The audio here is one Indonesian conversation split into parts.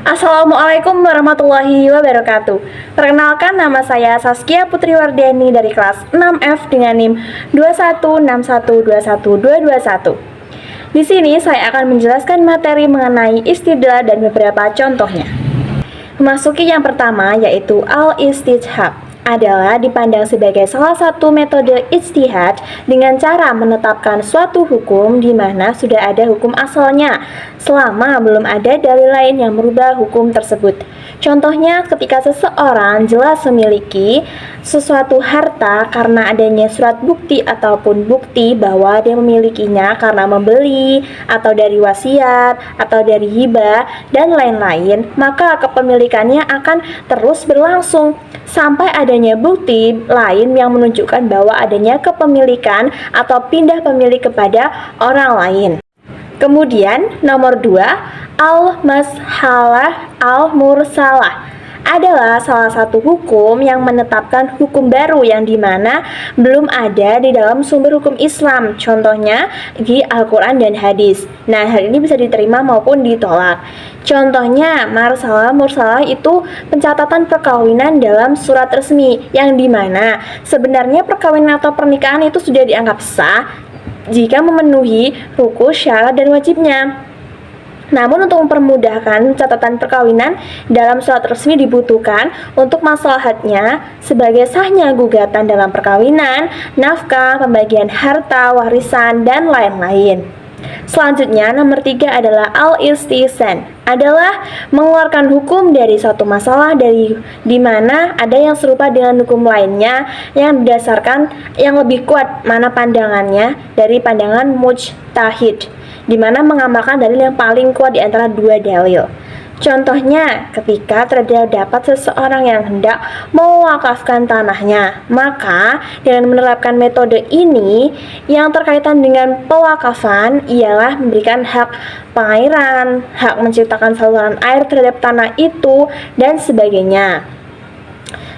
Assalamualaikum warahmatullahi wabarakatuh. Perkenalkan, nama saya Saskia Putri Wardiani dari kelas 6F dengan NIM 216121221. Di sini saya akan menjelaskan materi mengenai istidlal dan beberapa contohnya. Memasuki yang pertama, yaitu al-istijhab, adalah dipandang sebagai salah satu metode ijtihad dengan cara menetapkan suatu hukum di mana sudah ada hukum asalnya selama belum ada dalil lain yang merubah hukum tersebut. Contohnya, ketika seseorang jelas memiliki sesuatu harta karena adanya surat bukti ataupun bukti bahwa dia memilikinya karena membeli atau dari wasiat atau dari hibah dan lain-lain, maka kepemilikannya akan terus berlangsung sampai adanya bukti lain yang menunjukkan bahwa adanya kepemilikan atau pindah pemilik kepada orang lain. Kemudian nomor 2, al-mashalah al-mursalah adalah salah satu hukum yang menetapkan hukum baru yang dimana belum ada di dalam sumber hukum Islam, contohnya di Al-Quran dan hadis. Nah, hal ini bisa diterima maupun ditolak. Contohnya, mursalah itu pencatatan perkawinan dalam surat resmi yang dimana sebenarnya perkawinan atau pernikahan itu sudah dianggap sah jika memenuhi rukun, syarat, dan wajibnya. Namun untuk mempermudahkan catatan perkawinan dalam surat resmi dibutuhkan untuk maslahatnya sebagai sahnya gugatan dalam perkawinan, nafkah, pembagian harta, warisan, dan lain-lain. Selanjutnya, nomor 3 adalah al-istihsan, adalah mengeluarkan hukum dari suatu masalah di mana ada yang serupa dengan hukum lainnya yang berdasarkan yang lebih kuat mana pandangannya dari pandangan mujtahid, di mana mengamalkan dalil yang paling kuat di antara dua dalil. Contohnya, ketika terdapat seseorang yang hendak mewakafkan tanahnya, maka dengan menerapkan metode ini yang terkaitan dengan pewakafan ialah memberikan hak pengairan, hak menciptakan saluran air terhadap tanah itu, dan sebagainya.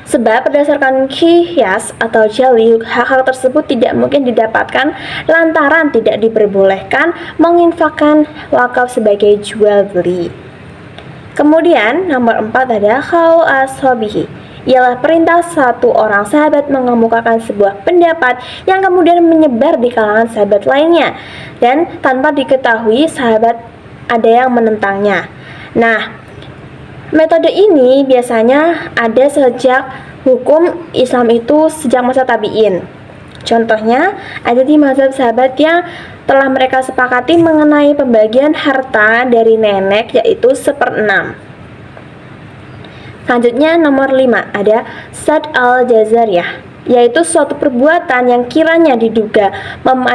Sebab berdasarkan qiyas atau jali, hak-hak tersebut tidak mungkin didapatkan lantaran tidak diperbolehkan menginfakkan wakaf sebagai jual beli. Kemudian nomor 4 ada qaul ashabihi, ialah perintah satu orang sahabat mengemukakan sebuah pendapat yang kemudian menyebar di kalangan sahabat lainnya dan tanpa diketahui sahabat ada yang menentangnya. Nah, metode ini biasanya ada sejak hukum Islam itu sejak masa tabi'in. Contohnya, ada di mazhab sahabat yang telah mereka sepakati mengenai pembagian harta dari nenek, yaitu 1/6. Selanjutnya nomor 5 ada sad al-jazariyah, yaitu suatu perbuatan yang kiranya diduga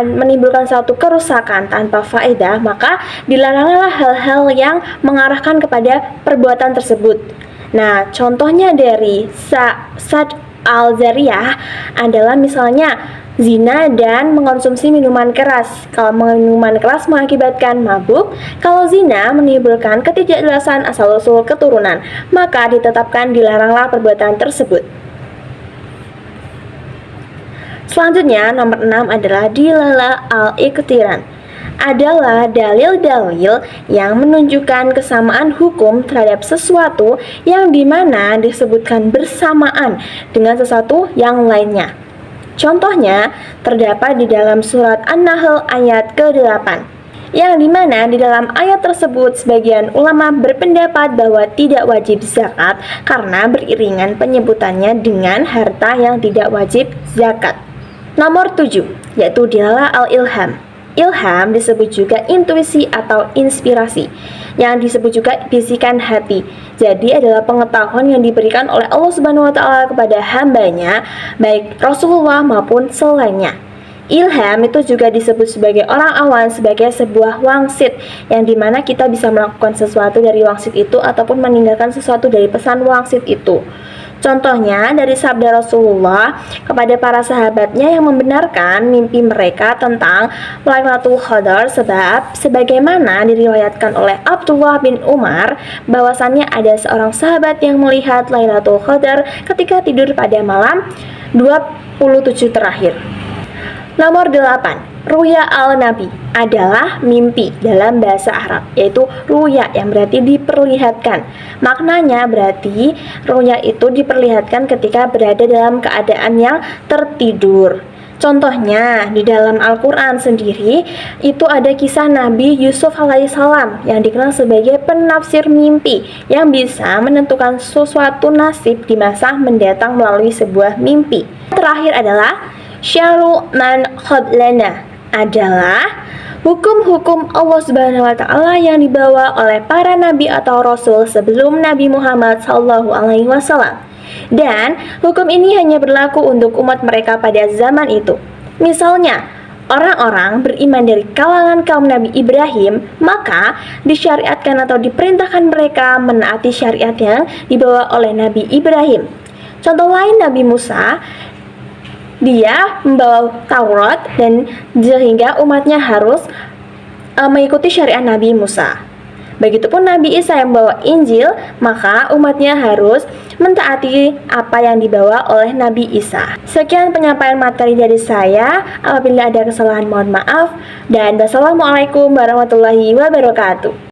menimbulkan suatu kerusakan tanpa faedah, maka dilaranglah hal-hal yang mengarahkan kepada perbuatan tersebut. Nah, contohnya dari sad al-zariyah adalah misalnya zina dan mengonsumsi minuman keras. Kalau minuman keras mengakibatkan mabuk, kalau zina menimbulkan ketidakjelasan asal-usul keturunan, maka ditetapkan dilaranglah perbuatan tersebut. Selanjutnya, nomor 6 adalah dilalah al-iqtiran, adalah dalil-dalil yang menunjukkan kesamaan hukum terhadap sesuatu yang dimana disebutkan bersamaan dengan sesuatu yang lainnya. Contohnya terdapat di dalam surat An-Nahl ayat ke-8, yang dimana di dalam ayat tersebut sebagian ulama berpendapat bahwa tidak wajib zakat karena beriringan penyebutannya dengan harta yang tidak wajib zakat. Nomor 7 yaitu dilalah al-ilham. Ilham disebut juga intuisi atau inspirasi, yang disebut juga bisikan hati. Jadi adalah pengetahuan yang diberikan oleh Allah Subhanahu wa Ta'ala kepada hambanya, baik Rasulullah maupun selainnya. Ilham itu juga disebut sebagai orang awam, sebagai sebuah wangsit, yang dimana kita bisa melakukan sesuatu dari wangsit itu ataupun meninggalkan sesuatu dari pesan wangsit itu. Contohnya dari sabda Rasulullah kepada para sahabatnya yang membenarkan mimpi mereka tentang Lailatul Qadar, sebab sebagaimana diriwayatkan oleh Abdullah bin Umar bahwasannya ada seorang sahabat yang melihat Lailatul Qadar ketika tidur pada malam 27 terakhir. Nomor 8 Ruya al-Nabi adalah mimpi dalam bahasa Arab, yaitu ruya yang berarti diperlihatkan. Maknanya berarti ruya itu diperlihatkan ketika berada dalam keadaan yang tertidur. Contohnya di dalam Al-Quran sendiri itu ada kisah Nabi Yusuf alaihissalam yang dikenal sebagai penafsir mimpi yang bisa menentukan sesuatu nasib di masa mendatang melalui sebuah mimpi. Terakhir adalah syar'u man qablana adalah hukum-hukum Allah Subhanahu wa taala yang dibawa oleh para nabi atau rasul sebelum Nabi Muhammad SAW. Dan hukum ini hanya berlaku untuk umat mereka pada zaman itu. Misalnya, orang-orang beriman dari kalangan kaum Nabi Ibrahim, maka disyariatkan atau diperintahkan mereka menaati syariat yang dibawa oleh Nabi Ibrahim. Contoh lain Nabi Musa, dia membawa Taurat dan sehingga umatnya harus mengikuti syariat Nabi Musa. Begitupun Nabi Isa yang membawa Injil, maka umatnya harus mentaati apa yang dibawa oleh Nabi Isa. Sekian penyampaian materi dari saya. Apabila ada kesalahan mohon maaf. Dan wassalamualaikum warahmatullahi wabarakatuh.